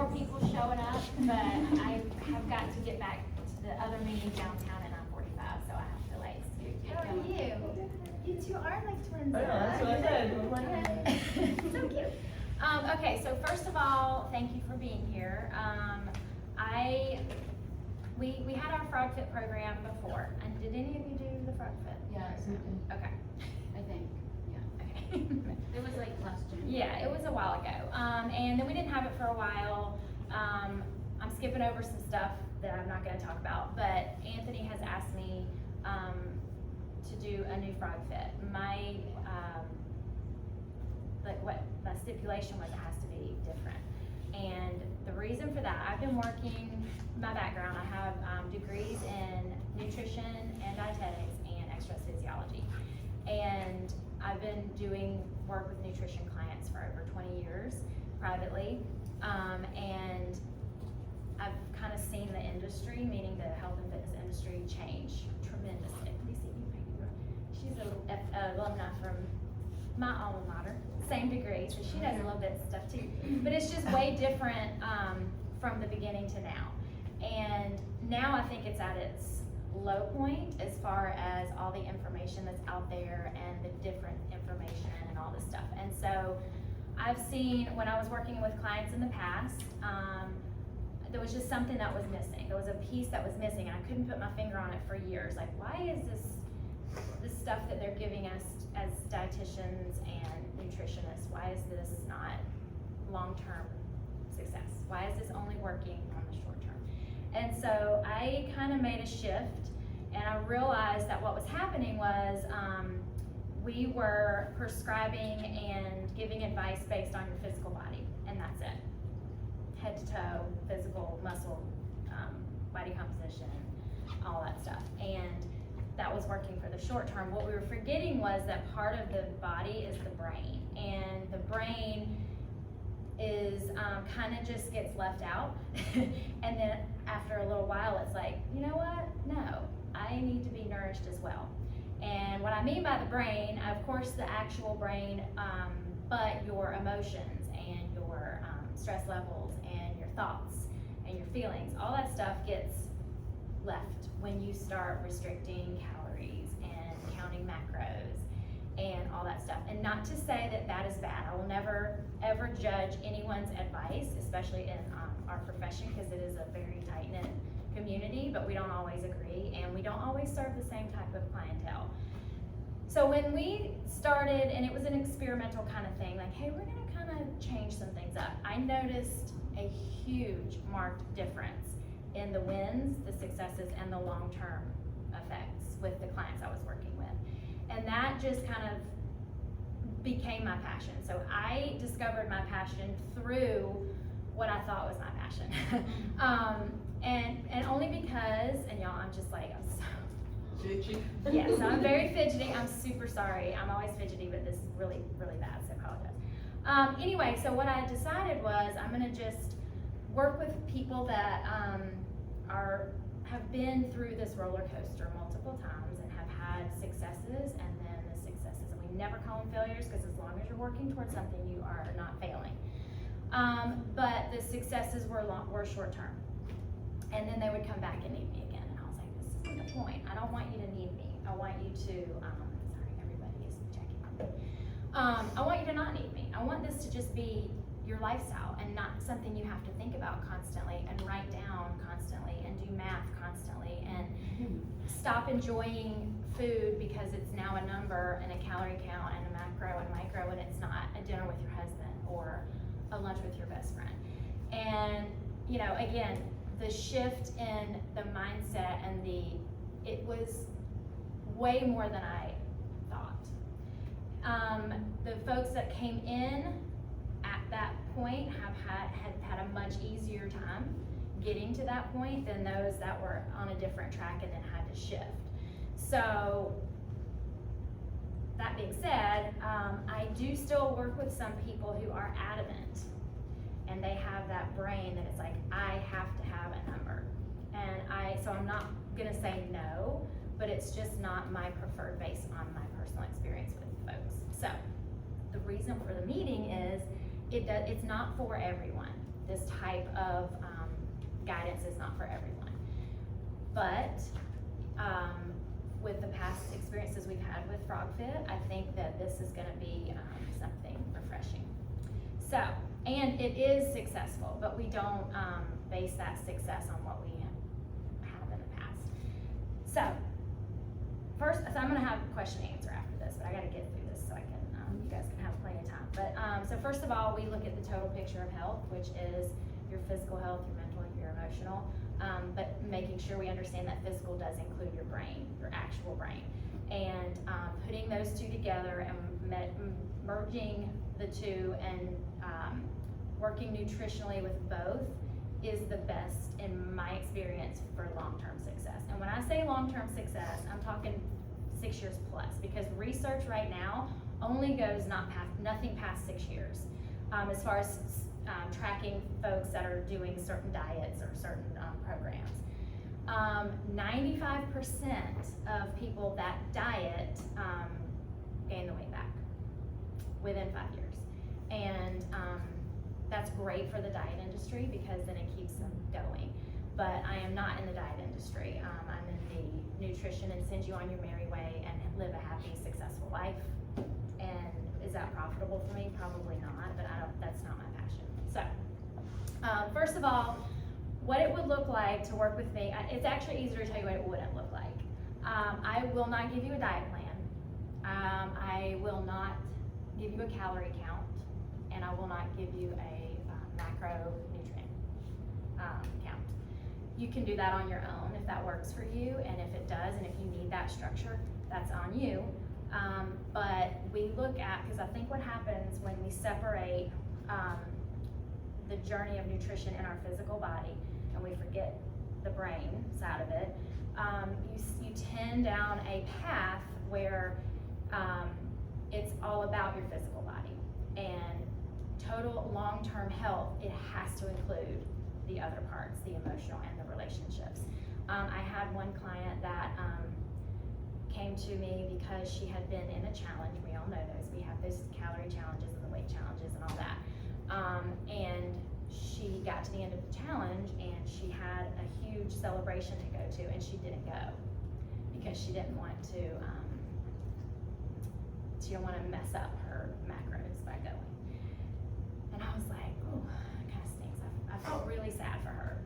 more people showing up, but I have got to get back to the other meeting downtown and I'm 45, so I have to like scoot. How are you? You two are like twins. Oh, yeah, that's what I said. So cute. Okay, so first of all, thank you for being here. We had our FrogFit program before, and did any of you do the FrogFit? Yes, Okay. I think, yeah. Okay. It was like last June. Yeah, it was a while ago. And then we didn't have it for a while. I'm skipping over some stuff that I'm not gonna talk about, but Anthony has asked me, to do a new FrogFit. My, like what my stipulation was, it has to be different. And the reason for that, I've been working, my background, I have degrees in nutrition and dietetics and exercise physiology. And I've been doing work with nutrition clients for over 20 years privately. And I've kind of seen the industry, meaning the health and fitness industry, change tremendously. Let me see you, maybe. She's a alumni from my alma mater, same degree, so she does a little bit of stuff too. But it's just way different from the beginning to now. And now I think it's at its low point as far as all the information that's out there and the different information and all this stuff. And so I've seen, when I was working with clients in the past, there was just something that was missing. There was a piece that was missing, and I couldn't put my finger on it for years. Like, why is this stuff that they're giving us as dietitians and nutritionists, why is this not long-term success? Why is this only working on the short term? And so I kind of made a shift, and I realized that what was happening was we were prescribing and giving advice based on your physical body, and that's it. Head to toe, physical, muscle, body composition, all that stuff. And that was working for the short term. What we were forgetting was that part of the body is the brain, and the brain is kind of just gets left out. And then after a little while, it's like, you know what? No, I need to be nourished as well. And what I mean by the brain, of course, the actual brain, but your emotions and your stress levels and your thoughts and your feelings, all that stuff gets left when you start restricting calories and counting macros and all that stuff. And not to say that that is bad. I will never ever judge anyone's advice, especially in our profession, because it is a very tight-knit community, but we don't always agree and we don't always serve the same type of clientele. So when we started, and it was an experimental kind of thing, like, hey, we're gonna kind of change some things up, I noticed a huge marked difference in the wins, the successes, and the long-term effects with the clients I was working with. And that just kind of became my passion. So I discovered my passion through what I thought was my passion. And only because, and y'all, I'm just like, I'm so, Fidgety? yes, I'm very fidgety. I'm super sorry. I'm always fidgety, but this is really, really bad, so I apologize. Anyway, so what I decided was I'm gonna just work with people that have been through this roller coaster multiple times and have had successes and then the successes. And we never call them failures, because as long as you're working towards something, you are not failing. But the successes were short term. And then they would come back and need me again. And I was like, this isn't the point. I don't want you to need me. I want you to, sorry, everybody is checking on me. I want you to not need me. I want this to just be your lifestyle and not something you have to think about constantly and write down constantly and do math constantly and stop enjoying food because it's now a number and a calorie count and a macro and micro, and it's not a dinner with your husband or a lunch with your best friend. And, you know, again, the shift in the mindset and it was way more than I thought. The folks that came in at that point had had a much easier time getting to that point than those that were on a different track and then had to shift. So that being said, I do still work with some people who are adamant, and they have that brain that it's like, I have to have a number. And so I'm not gonna say no, but it's just not my preferred based on my personal experience with folks. So the reason for the meeting is it's not for everyone. this type of guidance is not for everyone. But with the past experiences we've had with FrogFit, I think that this is gonna be something refreshing. So, and it is successful, but we don't base that success on what we have in the past. So, first, so I'm gonna have a question and answer after this, but I gotta get through this so I can, you guys can have plenty of time. But, so first of all, we look at the total picture of health, which is your physical health, your mental, your emotional, but making sure we understand that physical does include your brain, your actual brain. And putting those two together and merging the two and working nutritionally with both is the best in my experience for long-term success. And when I say long-term success, I'm talking 6 years plus, because research right now only goes nothing past 6 years, as far as tracking folks that are doing certain diets or certain programs. 95% of people that diet gain the weight back within 5 years. And that's great for the diet industry because then it keeps them going. But I am not in the diet industry. I'm in the nutrition and send you on your merry way and live a happy, successful life. And is that profitable for me? Probably not, but that's not my passion. So, first of all, what it would look like to work with me, it's actually easier to tell you what it wouldn't look like. I will not give you a diet plan. I will not give you a calorie count, and I will not give you a macronutrient count. You can do that on your own if that works for you, and if it does, and if you need that structure, that's on you. But we look at, because I think what happens when we separate the journey of nutrition in our physical body and we forget the brain side of it, you tend down a path where it's all about your physical body. And total long-term health, it has to include the other parts, the emotional and the relationships. I had one client that came to me because she had been in a challenge. We all know those. We have those calorie challenges and the weight challenges and all that. And she got to the end of the challenge and she had a huge celebration to go to, and she didn't go because she didn't want to, she didn't want to mess up her macros by going. And I was like, oh, that kind of stinks. I felt really sad for her.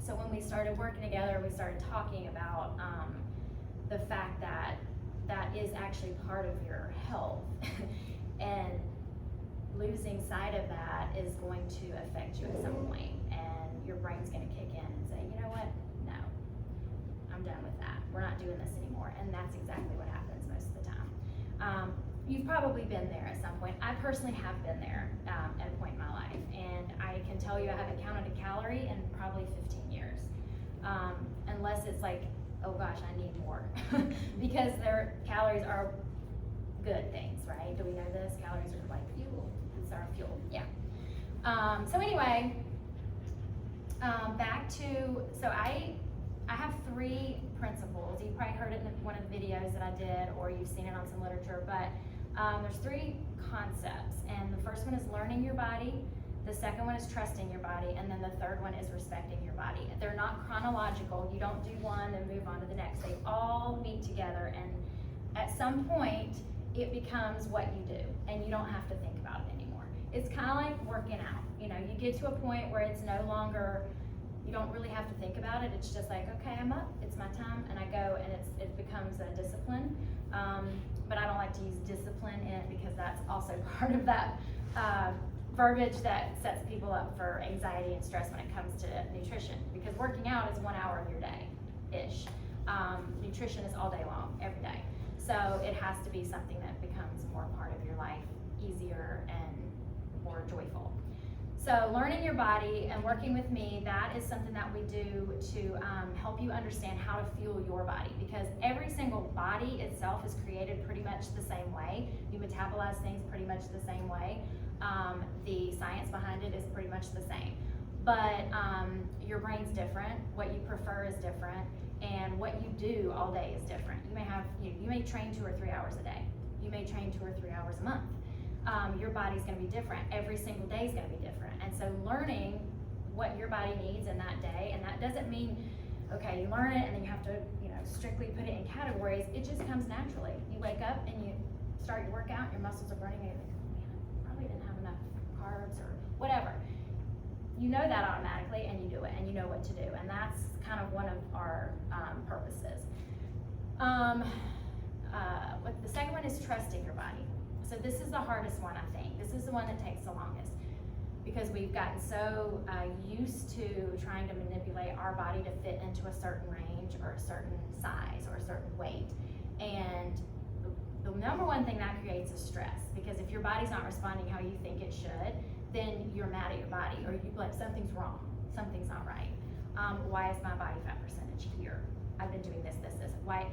So when we started working together, we started talking about the fact that that is actually part of your health. And losing sight of that is going to affect you at some point, and your brain's going to kick in and say, you know what, no, I'm done with that. We're not doing this anymore. And that's exactly what happens most of the time. You've probably been there at some point. I personally have been there at a point in my life, and I can tell you I haven't counted a calorie in probably 15 years. Unless it's like, oh gosh, I need more. Because their calories are good things, right? Do we know this? Calories are like fuel. It's our fuel, yeah. So anyway, back to, so I have 3 principles. You probably heard it in one of the videos that I did, or you've seen it on some literature, but there's 3 concepts. And the first one is learning your body, the second one is trusting your body, and then the third one is respecting your body. They're not chronological. You don't do one and move on to the next. They all meet together, and at some point, it becomes what you do, and you don't have to think about it anymore. It's kind of like working out. You know, you get to a point where it's no longer, you don't really have to think about it. It's just like, okay, I'm up, it's my time, and I go, and it becomes a discipline. But I don't like to use discipline in it because that's also part of that verbiage that sets people up for anxiety and stress when it comes to nutrition. Because working out is 1 hour of your day-ish. Nutrition is all day long, every day. So it has to be something that becomes more part of your life, easier and more joyful. So learning your body and working with me, that is something that we do to help you understand how to fuel your body, because every single body itself is created pretty much the same way. You metabolize things pretty much the same way. The science behind it is pretty much the same. But your brain's different, what you prefer is different, and what you do all day is different. You may train 2 or 3 hours a day. You may train 2 or 3 hours a month. your body's gonna be different. Every single day is gonna be different. And so learning what your body needs in that day, and that doesn't mean, okay, you learn it and then you have to, strictly put it in categories. It just comes naturally. You wake up and you start your workout, your muscles are burning, and you're like, oh man, I probably didn't have enough carbs or whatever. You know that automatically, and you do it, and you know what to do, and that's kind of one of our purposes. The second one is trusting your body. So this is the hardest one, I think. This is the one that takes the longest, because we've gotten so used to trying to manipulate our body to fit into a certain range or a certain size or a certain weight. And the number one thing that creates is stress, because if your body's not responding how you think it should, then you're mad at your body, or you like, something's wrong, something's not right. Why is my body fat percentage here? I've been doing this. Why?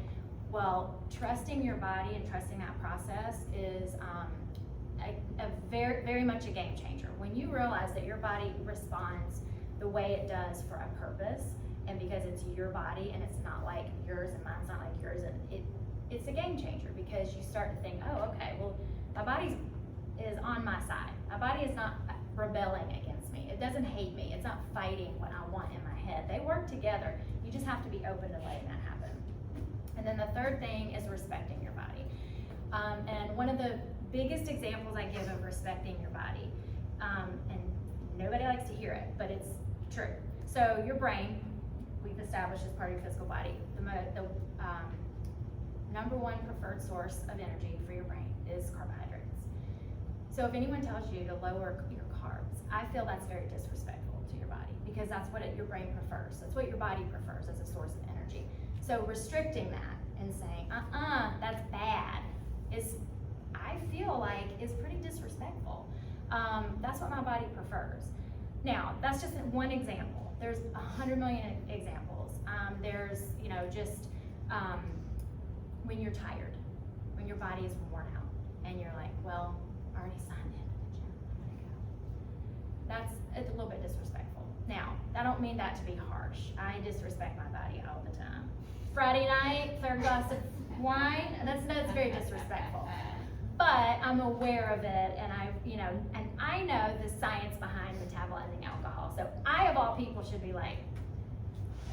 Well, trusting your body and trusting that process is a very, very much a game changer. When you realize that your body responds the way it does for a purpose, and because it's your body and it's not like yours and mine's not like yours, and it's a game changer, because you start to think, oh, okay, well, my body is on my side. My body is not rebelling against me. It doesn't hate me. It's not fighting what I want in my head. They work together. You just have to be open to letting that happen. And then the third thing is respecting your body. And one of the biggest examples I give of respecting your body, and nobody likes to hear it, but it's true. So your brain, we've established as part of your physical body, the number one preferred source of energy for your brain is carbohydrates. So if anyone tells you to lower your carbs, I feel that's very disrespectful to your body, because that's what your brain prefers. That's what your body prefers as a source of energy. So restricting that and saying, that's bad, I feel like is pretty disrespectful. That's what my body prefers. Now, that's just one example. There's 100 million examples. There's, just when you're tired, when your body is worn out, and you're like, well, I already signed in to the gym, I'm gonna go. It's a little bit disrespectful. Now, I don't mean that to be harsh. I disrespect my body all the time. Friday night, third glass of wine, that's very disrespectful. But I'm aware of it, and I know the science behind metabolizing alcohol. So I, of all people, should be like,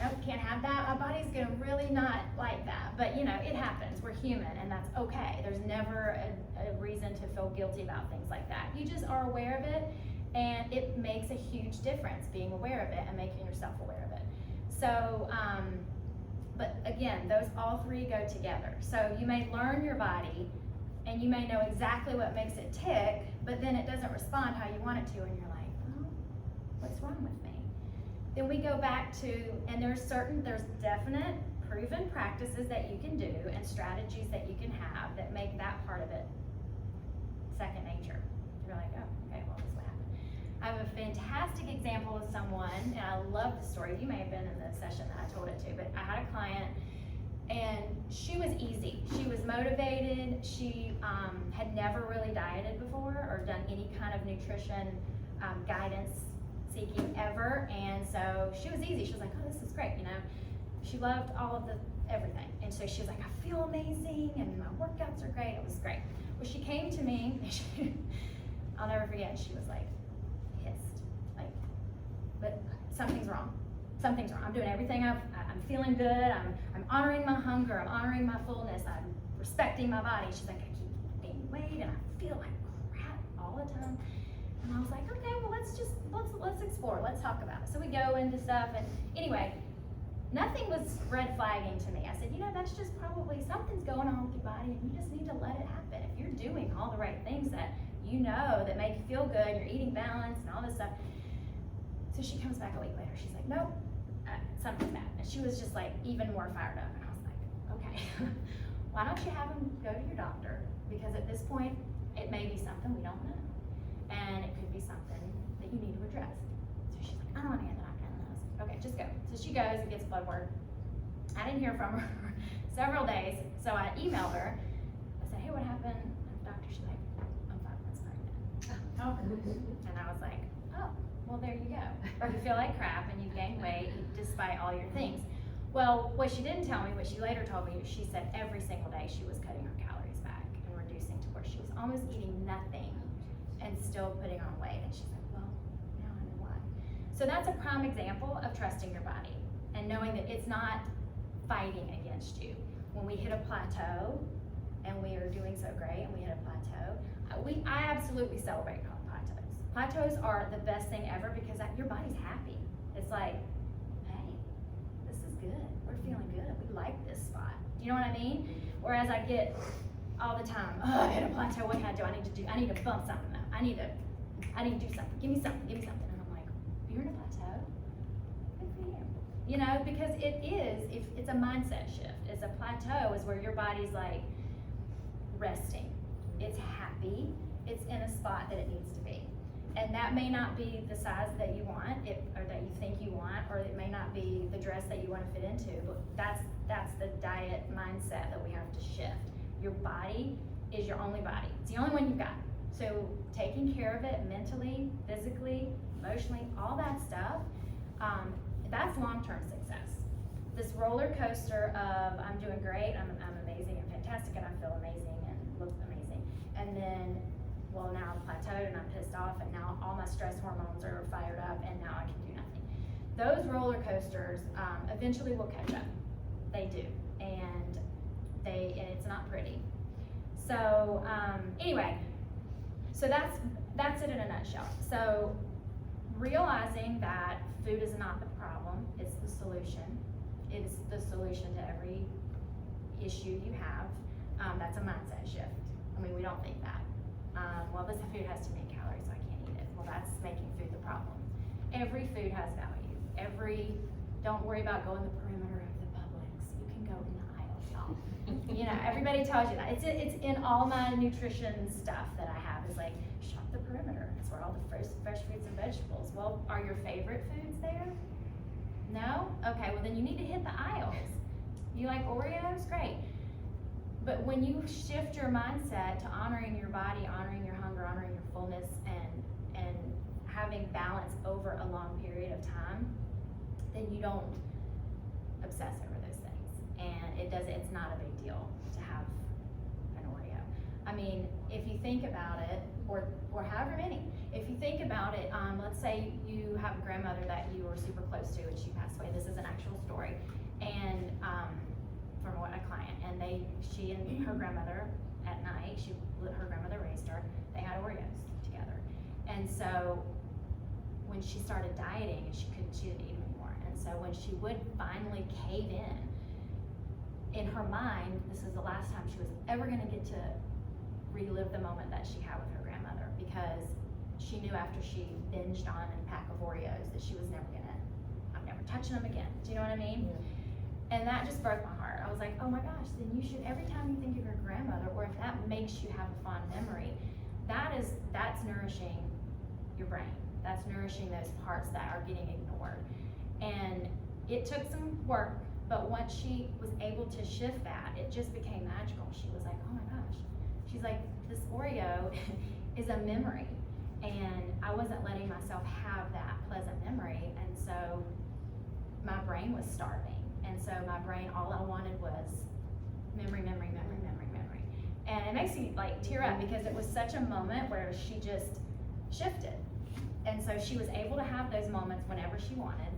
nope, can't have that. My body's gonna really not like that. But it happens. We're human, and that's okay. There's never a reason to feel guilty about things like that. You just are aware of it, and it makes a huge difference being aware of it and making yourself aware of it. So, but again, those all three go together. So you may learn your body, and you may know exactly what makes it tick, but then it doesn't respond how you want it to, and you're like, oh, what's wrong with me? Then we go back to, and there's definite proven practices that you can do and strategies that you can have that make that part of it second nature. You're like, oh, okay, well, this is what happened. I have a fantastic example of someone, and I love the story. You may have been in the session that I told it to, but I had a client, and she was easy. She was motivated. She had never really dieted before or done any kind of nutrition guidance seeking ever, and so she was easy. She was like, oh, this is great, She loved all of everything, and so she was like, I feel amazing, and my workouts are great. It was great. Well, she came to me, and I'll never forget, she was like pissed, like, but something's wrong. Something's wrong. I'm doing everything. I'm feeling good. I'm honoring my hunger. I'm honoring my fullness. I'm respecting my body. She's like, I keep gaining weight, and I feel like crap all the time. And I was like, okay, well, let's explore. Let's talk about it. So we go into stuff, and anyway, nothing was red flagging to me. I said, that's just probably something's going on with your body, and you just need to let it happen. If you're doing all the right things that that make you feel good, you're eating balanced and all this stuff. So she comes back a week later. She's like, nope, something's bad. And she was just like even more fired up. And I was like, okay, why don't you have them go to your doctor? Because at this point, it may be something we don't know. And it could be something that you need to address. So she's like, I don't want to hear the doctor. And I was like, okay, just go. So she goes and gets blood work. I didn't hear from her for several days. So I emailed her. I said, hey, what happened? And the doctor, she's like, I'm 5 months pregnant. Oh. And I was like, oh, well, there you go. You feel like crap and you gain weight despite all your things. Well, what she didn't tell me, what she later told me, she said every single day she was cutting her calories back and reducing to where she was almost eating nothing and still putting on weight. And she's like, well, now I know why. So that's a prime example of trusting your body and knowing that it's not fighting against you. When we hit a plateau, and we are doing so great, and we hit a plateau, I absolutely celebrate plateaus. Plateaus are the best thing ever because your body's happy. It's like, hey, this is good. We're feeling good. We like this spot. You know what I mean? Whereas I get all the time, oh, I hit a plateau. What can I do? I need to bump something up. I need to do something. Give me something. And I'm like, you're in a plateau? Good for you. You know, because it's a mindset shift. It's a plateau is where your body's like resting. It's happy. It's in a spot that it needs to be. And that may not be the size that you want, or that you think you want, or it may not be the dress that you want to fit into, but that's the diet mindset that we have to shift. Your body is your only body. It's the only one you've got. So taking care of it mentally, physically, emotionally, all that stuff, that's long-term success. This roller coaster of I'm doing great, I'm amazing and fantastic, and I feel amazing and look amazing, and then, well, now I've plateaued and I'm pissed off, and now all my stress hormones are fired up, and now I can do nothing. Those roller coasters eventually will catch up. They do, and it's not pretty. So anyway, so that's it in a nutshell. So realizing that food is not the problem, it's the solution. It is the solution to every issue you have. That's a mindset shift. I mean, we don't think that. Well, this food has too many calories, so I can't eat it. Well, that's making food the problem. Every food has value. Don't worry about going the perimeter of the Publix. You can go in the aisles, y'all. You know, everybody tells you that. It's in all my nutrition stuff that I have. It's like, shop the perimeter. That's where all the fresh fruits and vegetables. Well, are your favorite foods there? No? Okay, well then you need to hit the aisles. You like Oreos? Great. But when you shift your mindset to honoring your body, honoring your hunger, honoring your fullness, and having balance over a long period of time, then you don't obsess over those things. And it's not a big deal to have an Oreo. I mean, if you think about it, or however many, if you think about it, let's say you have a grandmother that you were super close to and she passed away. This is an actual story. And from a client, and she and her grandmother at night, her grandmother raised her, they had Oreos together. And so when she started dieting, she didn't eat them anymore. And so when she would finally cave in her mind, this is the last time she was ever gonna get to relive the moment that she had with her grandmother, because she knew after she binged on a pack of Oreos that I'm never touching them again. Do you know what I mean? Yeah. And that just broke my heart. I was like, oh my gosh, then you should, every time you think of your grandmother, or if that makes you have a fond memory, that's nourishing your brain. That's nourishing those parts that are getting ignored. And it took some work, but once she was able to shift that, it just became magical. She was like, oh my gosh. She's like, this Oreo is a memory. And I wasn't letting myself have that pleasant memory. And so my brain was starving. And so my brain, all I wanted was memory. And it makes me like tear up, because it was such a moment where she just shifted. And so she was able to have those moments whenever she wanted,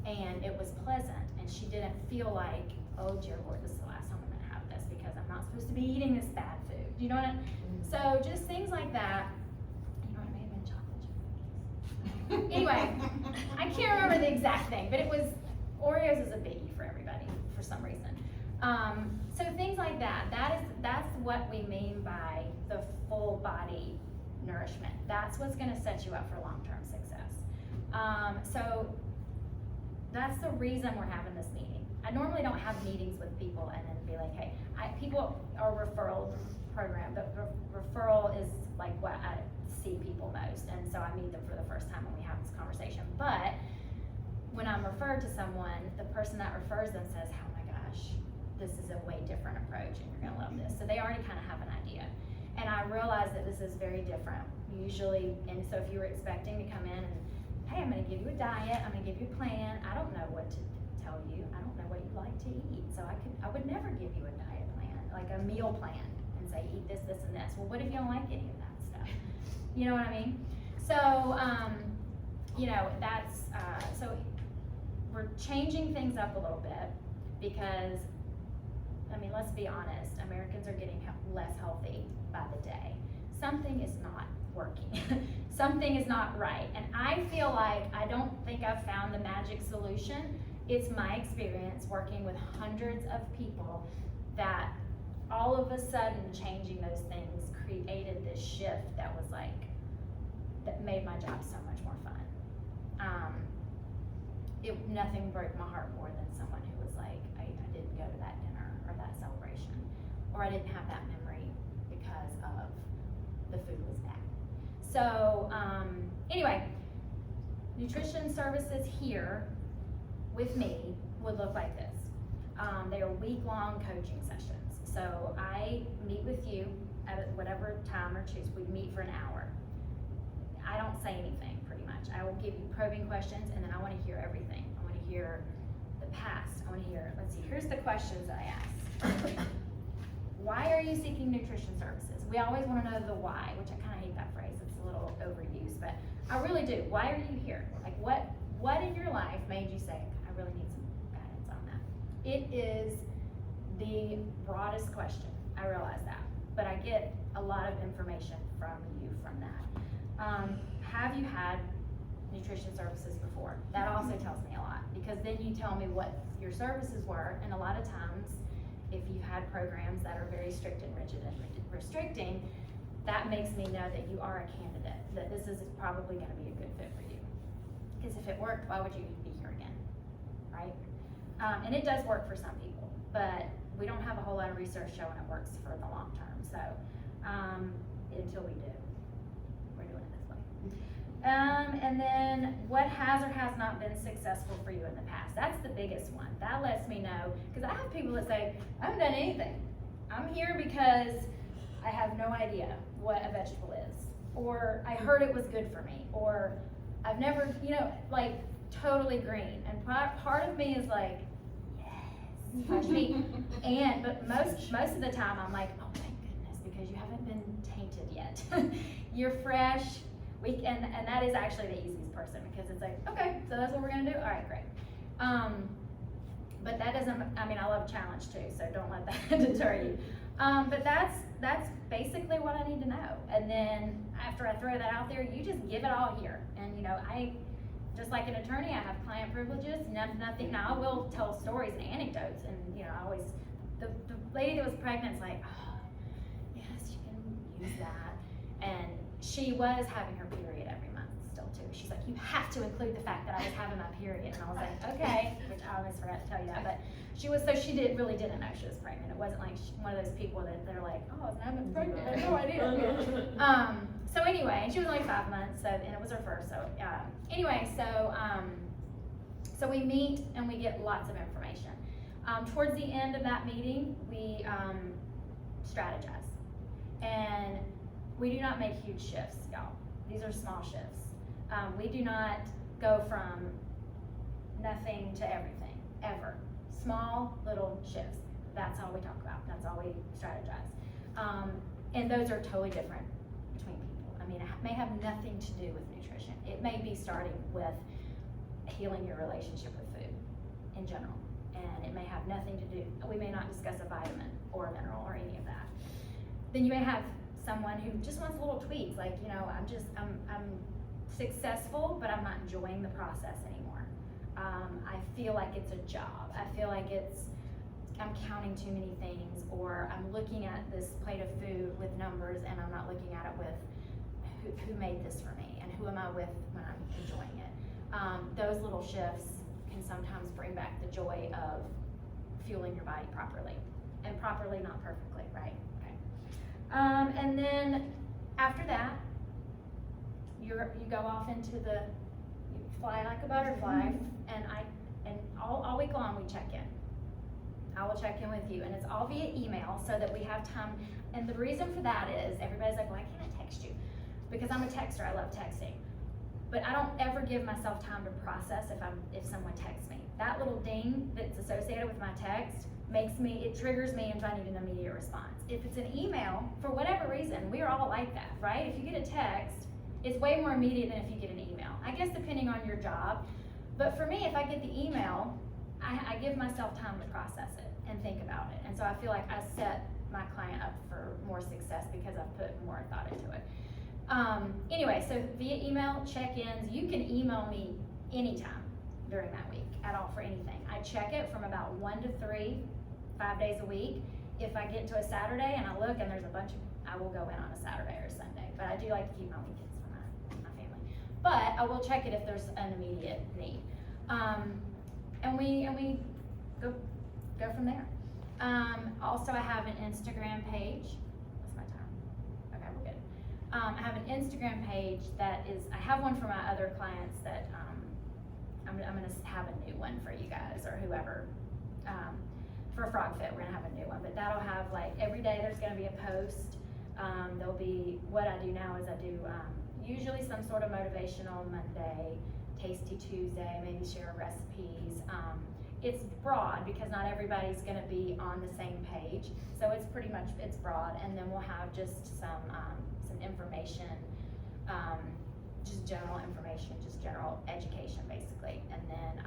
and it was pleasant, and she didn't feel like, oh dear Lord, this is the last time I'm gonna have this because I'm not supposed to be eating this bad food. You know what I mean? So just things like that. You know what, it may have been chocolate chip cookies. Anyway, I can't remember the exact thing, but it was, Oreos is a biggie for everybody for some reason. So things like that, that's what we mean by the full body nourishment. That's what's gonna set you up for long-term success. So that's the reason we're having this meeting. I normally don't have meetings with people and then be like, hey, people are referral program, but referral is like what I see people most, and so I meet them for the first time when we have this conversation. But when I'm referred to someone, the person that refers them says, oh my gosh, this is a way different approach and you're gonna love this. So they already kind of have an idea. And I realize that this is very different. Usually, and so if you were expecting to come in and, hey, I'm gonna give you a diet, I'm gonna give you a plan, I don't know what to tell you, I don't know what you like to eat. So I would never give you a diet plan, like a meal plan, and say, eat this, this, and this. Well, what if you don't like any of that stuff? You know what I mean? So, you know, that's, so we're changing things up a little bit because, I mean, let's be honest, Americans are getting less healthy by the day. Something is not working. Something is not right. And I feel like I don't think I've found the magic solution. It's my experience working with hundreds of people that all of a sudden changing those things created this shift that was like, that made my job so much more fun. Nothing broke my heart more than someone who was like, I didn't go to that dinner or that celebration, or I didn't have that memory because of the food was bad. So anyway, nutrition services here with me would look like this. They are week-long coaching sessions. So I meet with you at whatever time or choose. We meet for an hour. I don't say anything, pretty much. I will give you probing questions, and then I want to hear everything. I want to hear the past. I want to hear, let's see, here's the questions that I asked. Why are you seeking nutrition services? We always want to know the why, which I kind of hate that phrase. It's a little overused, but I really do. Why are you here? Like, what in your life made you say, I really need some guidance on that? It is the broadest question. I realize that, but I get a lot of information from you from that. Have you had nutrition services before? That also tells me a lot, because then you tell me what your services were, and a lot of times, if you've had programs that are very strict and rigid and restricting, that makes me know that you are a candidate, that this is probably gonna be a good fit for you. Because if it worked, why would you be here again, right? And it does work for some people, but we don't have a whole lot of research showing it works for the long term, so until we do, we're doing it this way. And then what has or has not been successful for you in the past? That's the biggest one. That lets me know, because I have people that say, I haven't done anything. I'm here because I have no idea what a vegetable is, or I heard it was good for me, or I've never, you know, like totally green. And part of me is like, yes, fresh meat. But most of the time I'm like, oh thank goodness, because you haven't been tainted yet. You're fresh. And that is actually the easiest person, because it's like, okay, so that's what we're gonna do? All right, great. But that doesn't, I mean, I love challenge too, so don't let that deter you. But that's basically what I need to know. And then after I throw that out there, you just give it all here. And you know, just like an attorney, I have client privileges, nothing. Now I will tell stories and anecdotes, and you know, I always, the lady that was pregnant is like, oh, yes, you can use that. And she was having her period every month still too. She's like, you have to include the fact that I was having my period. And I was like, okay, which I almost forgot to tell you that, but she really didn't know she was pregnant. It wasn't like one of those people that they're like, oh, I'm pregnant, I had no idea. So anyway, she was only 5 months, so, and it was her first, so, anyway, so we meet and we get lots of information. Towards the end of that meeting, we, strategize. And we do not make huge shifts, y'all. These are small shifts. We do not go from nothing to everything, ever. Small, little shifts. That's all we talk about. That's all we strategize. And those are totally different between people. I mean, it may have nothing to do with nutrition. It may be starting with healing your relationship with food in general. And it may have nothing to do, we may not discuss a vitamin or a mineral or any of that. Then you may have someone who just wants little tweaks, like, you know, I'm successful, but I'm not enjoying the process anymore. I feel like it's a job. I feel like I'm counting too many things, or I'm looking at this plate of food with numbers and I'm not looking at it with who made this for me and who am I with when I'm enjoying it. Those little shifts can sometimes bring back the joy of fueling your body properly. And properly, not perfectly, right? Okay. And then after that, you go off into you fly like a butterfly, and all week long we check in. I will check in with you, and it's all via email so that we have time. And the reason for that is everybody's like, why can't I text you? Because I'm a texter, I love texting. But I don't ever give myself time to process if someone texts me. That little ding that's associated with my text it triggers me if I need an immediate response. If it's an email, for whatever reason, we are all like that, right? If you get a text, it's way more immediate than if you get an email. I guess depending on your job, but for me, if I get the email, I give myself time to process it and think about it. And so I feel like I set my client up for more success because I've put more thought into it. Anyway, so via email, check-ins, you can email me anytime during that week at all for anything. I check it from about 1 to 3, 5 days a week. If I get to a Saturday and I look and there's a bunch of, I will go in on a Saturday or Sunday, but I do like to keep my weekends for my family. But I will check it if there's an immediate need. And we go from there. Also, I have an Instagram page. What's my time? Okay, we're good. I have an Instagram page that is, I have one for my other clients that I'm gonna have a new one for you guys or whoever. For FrogFit, we're gonna have a new one, but that'll have like every day there's gonna be a post. There'll be, what I do now is I do usually some sort of motivational Monday, tasty Tuesday, maybe share recipes. It's broad because not everybody's gonna be on the same page, so it's pretty much, it's broad, and then we'll have just some information, just general information, just general education basically, and then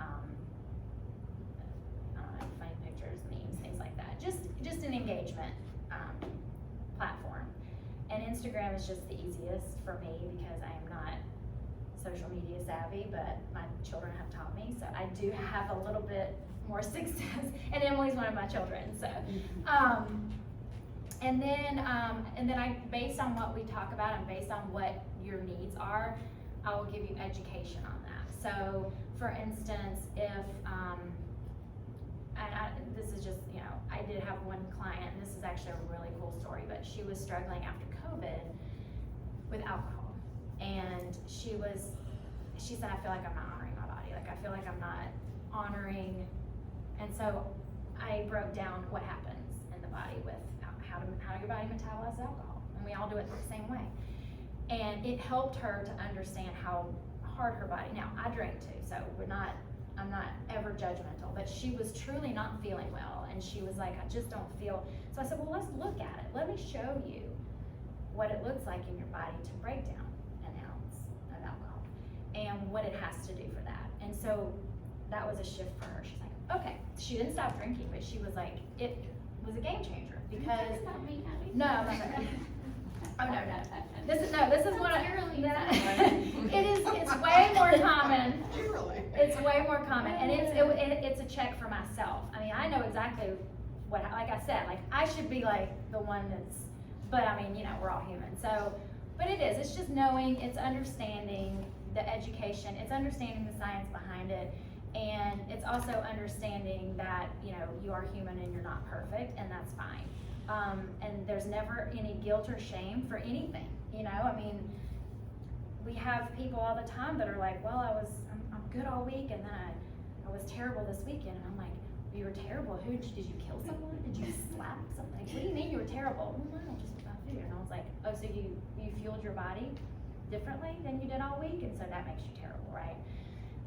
funny pictures, memes, things like that. Just an engagement platform. And Instagram is just the easiest for me because I am not social media savvy, but my children have taught me, so I do have a little bit more success. And Emily's one of my children, so. And then I, based on what we talk about and based on what your needs are, I will give you education on that. So, for instance, if this is just, you know, I did have one client, and this is actually a really cool story, but she was struggling after COVID with alcohol. And she said, I feel like I'm not honoring my body. Like, I feel like I'm not honoring. And so I broke down what happens in the body with how your body metabolizes alcohol. And we all do it the same way. And it helped her to understand how hard her body, now I drink too, so I'm not ever judgmental, but she was truly not feeling well, and she was like, I just don't feel, so I said, well, let's look at it. Let me show you what it looks like in your body to break down an ounce of alcohol, and what it has to do for that. And so that was a shift for her. She's like, okay. She didn't stop drinking, but she was like, it was a game changer, because, About me, Abby? no. Oh, no. This is one of, it's way more common. It's way more common, and it's a check for myself. I mean, I know exactly what, like I said, like I should be like the one that's, but I mean, you know, we're all human. So, but it's just knowing, it's understanding the education, it's understanding the science behind it, and it's also understanding that, you know, you are human and you're not perfect, and that's fine. And there's never any guilt or shame for anything, you know. I mean, we have people all the time that are like, well, I'm good all week, and then I was terrible this weekend, and I'm like, well, you were terrible. Did you kill someone? Did you slap something? What do you mean you were terrible? Well, no, just with my food. And I was like, oh, so you fueled your body differently than you did all week, and so that makes you terrible, right?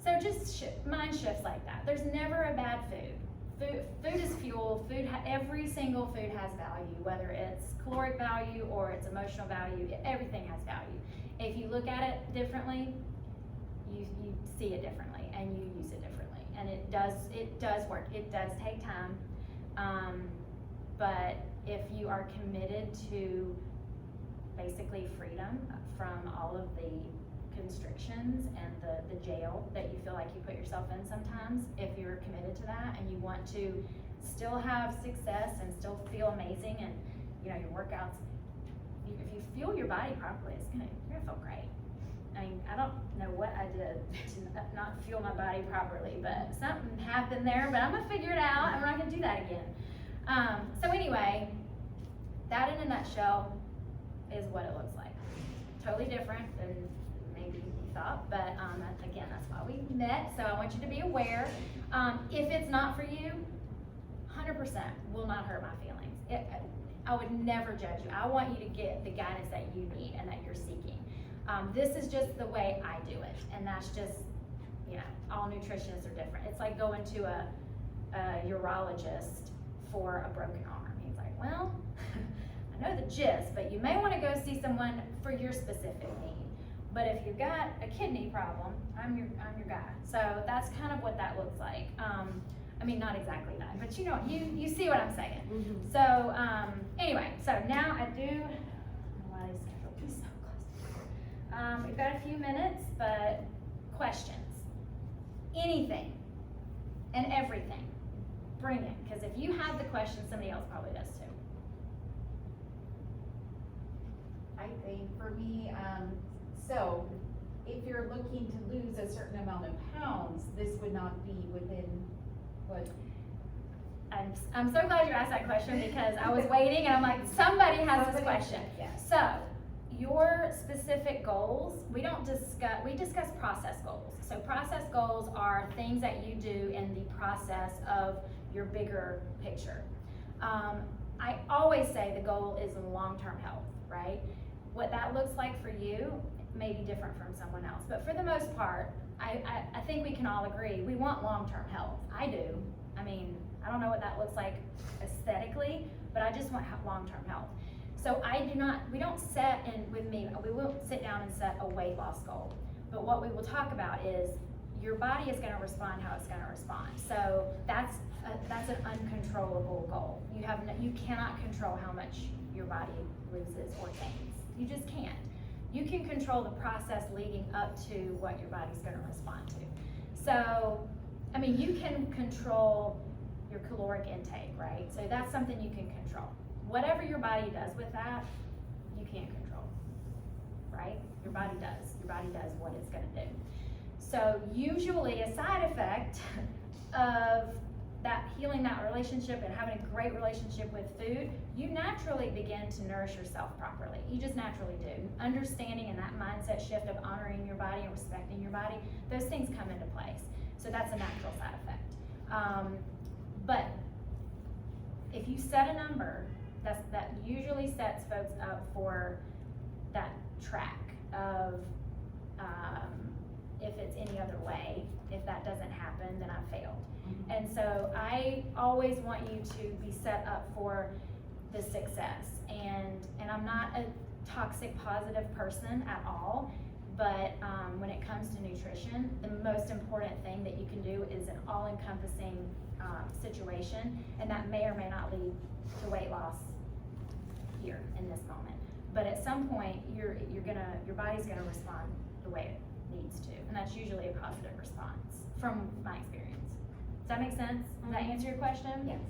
So just mind shifts like that. There's never a bad food. Food is fuel. Every single food has value, whether it's caloric value or it's emotional value. Everything has value. If you look at it differently, you see it differently, and you use it differently. And it does work. It does take time, but if you are committed to basically freedom from all of the constrictions and the jail that you feel like you put yourself in sometimes, if you're committed to that and you want to still have success and still feel amazing, and you know, your workouts, if you fuel your body properly, you're gonna feel great. I mean, I don't know what I did to not fuel my body properly, but something happened there, but I'm gonna figure it out, and we're not gonna do that again. So anyway, that in a nutshell is what it looks like. Totally different than maybe you thought, but again, that's why we met, so I want you to be aware. If it's not for you, 100% will not hurt my feelings. I would never judge you. I want you to get the guidance that you need and that you're seeking. This is just the way I do it, and that's just, you know, all nutritionists are different. It's like going to a urologist for a broken arm. He's like, well, I know the gist, but you may want to go see someone for your specific need. But if you've got a kidney problem, I'm your guy. So that's kind of what that looks like. I mean, not exactly that, but you know, you see what I'm saying. Mhm. So anyway, so now I do. I don't know why these schedule is so close. We've got a few minutes, but questions, anything, and everything, bring it. Because if you have the question, somebody else probably does too. I think for me, so if you're looking to lose a certain amount of pounds, this would not be within what? I'm so glad you asked that question because I was waiting and I'm like, somebody has this Somebody- question. Yes. So, your specific goals, we discuss process goals. So process goals are things that you do in the process of your bigger picture. I always say the goal is long-term health, right? What that looks like for you may be different from someone else, but for the most part, I think we can all agree, we want long-term health. I do. I mean, I don't know what that looks like aesthetically, but I just want long-term health. So we don't set in with me, we won't sit down and set a weight loss goal. But what we will talk about is your body is gonna respond how it's gonna respond. So that's an uncontrollable goal. You cannot control how much your body loses or gains. You just can't. You can control the process leading up to what your body's gonna respond to. So, I mean, you can control your caloric intake, right? So that's something you can control. Whatever your body does with that, you can't control, right? Your body does. Your body does what it's gonna do. So usually a side effect of that healing that relationship and having a great relationship with food, you naturally begin to nourish yourself properly. You just naturally do. Understanding and that mindset shift of honoring your body and respecting your body, those things come into place. So that's a natural side effect. But if you set a number, that usually sets folks up for that track of if it's any other way, if that doesn't happen, then I failed. And so I always want you to be set up for the success. And I'm not a toxic positive person at all, but when it comes to nutrition, the most important thing that you can do is an all-encompassing situation, and that may or may not lead to weight loss here in this moment. But at some point, your body's gonna respond the way it needs to, and that's usually a positive response from my experience. Does that make sense? Does that answer your question? Yes.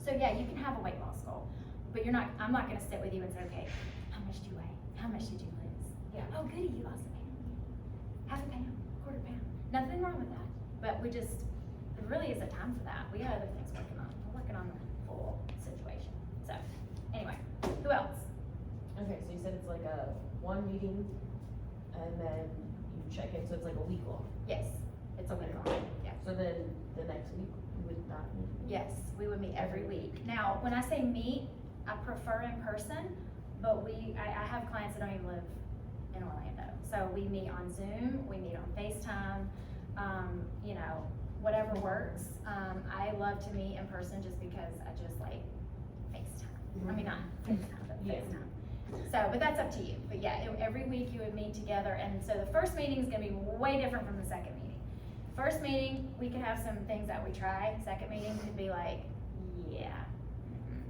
So yeah, you can have a weight loss goal, but I'm not gonna sit with you and say, okay, how much do you weigh? How much did you lose? Yeah. Oh goody, you lost a pound. Half a pound, quarter pound. Nothing wrong with that. But there really is a time for that. We got other things working on. We're working on the full situation. So, anyway, who else? Okay, so you said it's like a one meeting and then you check in, so it's like a week long. Yes, it's a week long. Yeah. So then the next week you would not meet? Yes, we would meet every week. Now, when I say meet, I prefer in person, but I have clients that don't even live in Orlando. So we meet on Zoom, we meet on FaceTime, you know, whatever works. I love to meet in person just because I just like FaceTime. I mean, not FaceTime, but Yeah. FaceTime. So, but that's up to you. But yeah, every week you would meet together, and so the first meeting is gonna be way different from the second meeting. First meeting, we could have some things that we try. Second meeting could be like, yeah,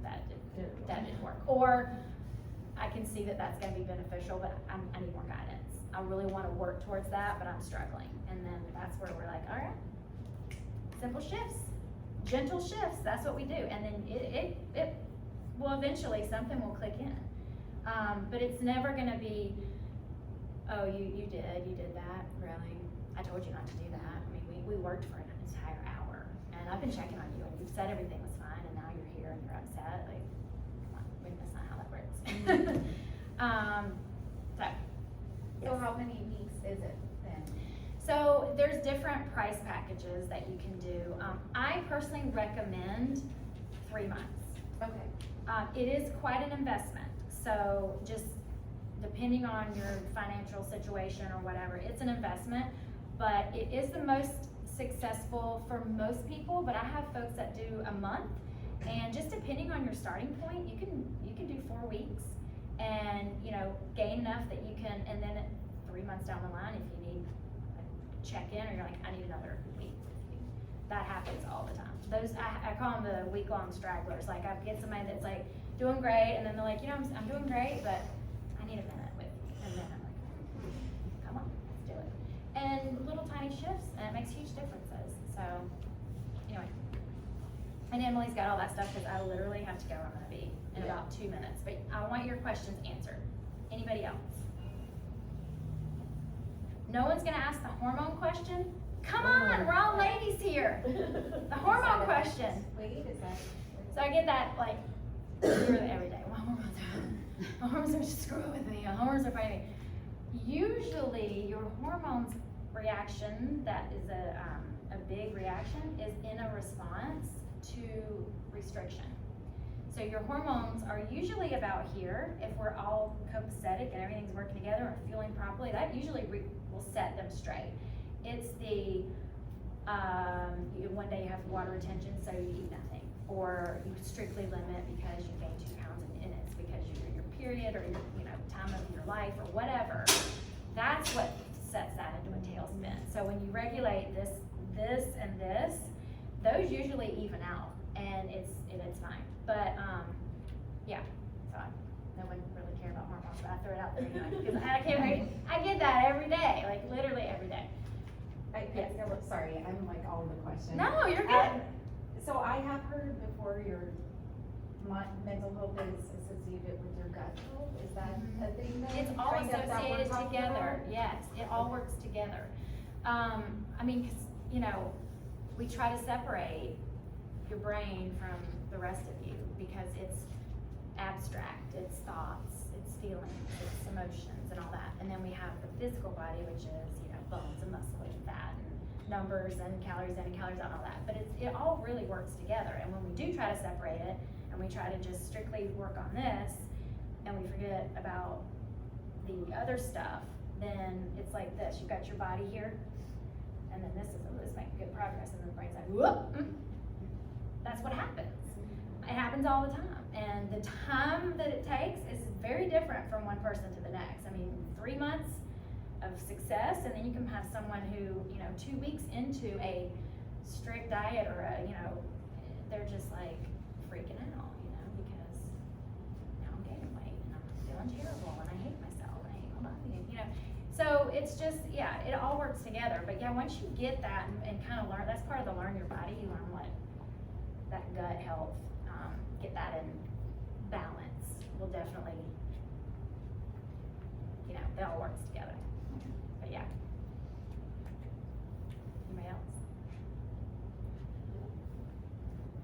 that didn't work. Or I can see that that's gonna be beneficial, but I need more guidance. I really wanna work towards that, but I'm struggling. And then that's where we're like, all right, simple shifts, gentle shifts, that's what we do. And then it will eventually, something will click in. But it's never gonna be, oh, you did that, really? I told you not to do that. I mean, we worked for an entire hour, and I've been checking on you, and you said everything was fine, and now you're here and you're upset, like, come on, maybe that's not how that works. So how many weeks is it then? So there's different price packages that you can do. I personally recommend 3 months. Okay. It is quite an investment, so just depending on your financial situation or whatever, it's an investment, but it is the most successful for most people. But I have folks that do a month, And just depending on your starting point, you can do 4 weeks and, you know, gain enough that you can, and then 3 months down the line, if you need a check-in or you're like, I need another week. That happens all the time. Those, I call them the week-long stragglers. Like, I get somebody that's like doing great, and then they're like, you know, I'm doing great, but I need a minute with you. And then I'm like, come on, let's do it. And little tiny shifts, and it makes huge differences. So, anyway. And Emily's got all that stuff because I literally have to go. I'm gonna be in about 2 minutes, but I want your questions answered. Anybody else? No one's gonna ask the hormone question? Come on, we're all ladies here. The hormone question. Wait, is that? So I get that like literally every day. My hormones are just screwing with me. My hormones are fighting me. Usually your hormones reaction, that is a big reaction, is in a response to restriction. So your hormones are usually about here. If we're all copacetic and everything's working together and fueling properly, that usually will set them straight. It's the, one day you have water retention, so you eat nothing. Or you strictly limit because you gain 2 pounds and it's because you're your period or your, you know, time of your life or whatever. That's what sets that into a tailspin. So when you regulate this, and this, those usually even out and it's fine. But, yeah, so no one really cared about hormones, but I threw it out there anyway. Because I get that every day, like literally every day. Sorry, I'm like all in the question. No, you're good. So I have heard before your mental health is associated with your gut health. Is that a thing that? It's all kind of that we're associated talking together, about? yes, it all works together. I mean, 'cause, you know, we try to separate your brain from the rest of you because it's abstract, it's thoughts, it's feelings, it's emotions and all that. And then we have the physical body, which is, you know, bones and muscle and fat and numbers and calories in and calories out and all that. But it all really works together. And when we do try to separate it and we try to just strictly work on this and we forget about the other stuff, then it's like this. You've got your body here and then this is making good progress and then the brain's like, whoop. That's what happens. It happens all the time. And the time that it takes is very different from one person to the next. I mean, 3 months of success, and then you can have someone who, you know, 2 weeks into a strict diet or a, you know, they're just like freaking out, you know, because now I'm gaining weight and I'm feeling terrible and I hate myself and I hate my body, you know. So it's just, yeah, it all works together. But yeah, once you get that and kind of learn, that's part of the learn your body, you learn what that gut health, get that in balance will definitely, you know, it all works together. But yeah. Anybody else?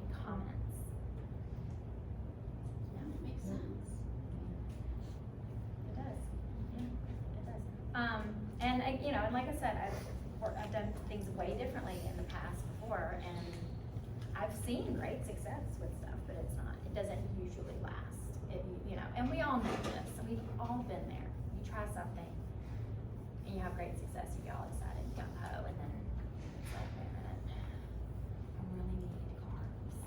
Any comments? No, it makes sense. It does, yeah, it does. And you know, and like I said, I've done things way differently in the past before, and I've seen great success with stuff, but it doesn't usually last. You know, and we all know this, and we've all been there. You try something, and you have great success, you get all excited, gung ho, and then it's like, wait a minute, I really need carbs.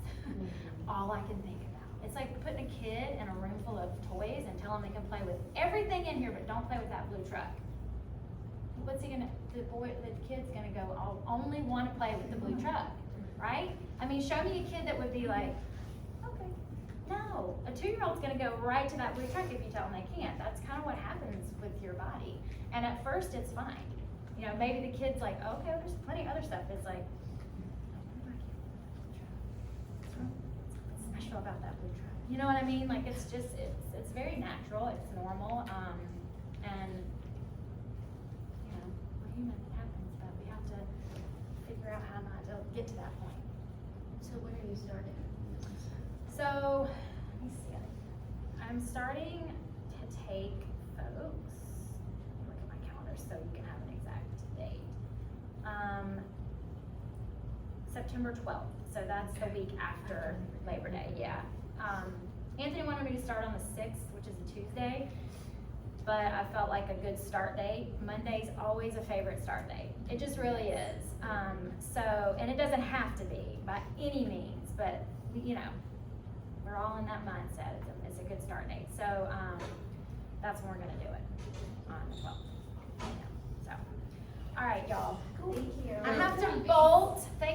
All I can think about. It's like putting a kid in a room full of toys and telling them they can play with everything in here, but don't play with that blue truck. What's he gonna? The kid's gonna go. I'll only want to play with the blue truck, right? I mean, show me a kid that would be like, okay. No, a 2-year-old's gonna go right to that blue truck if you tell them they can't. That's kind of what happens with your body. And at first it's fine. You know, maybe the kid's like, okay, there's plenty of other stuff. It's like, what's special about that blue truck? You know what I mean? Like it's just, it's very natural, it's normal, and you know, we're human, it happens, but we have to figure out how not to get to that point. So when are you starting? So, let me see, I'm starting to take folks, look at my calendar so you can have an exact date. September 12th, so that's the week after Labor Day, yeah. Anthony wanted me to start on the 6th, which is a Tuesday, but I felt like a good start date. Monday's always a favorite start date. It just really is. So, and it doesn't have to be by any means, but you know, we're all in that mindset, it's a good start date. So, that's when we're gonna do it, on the 12th. So, all right, y'all. Thank you. I have to bolt, thank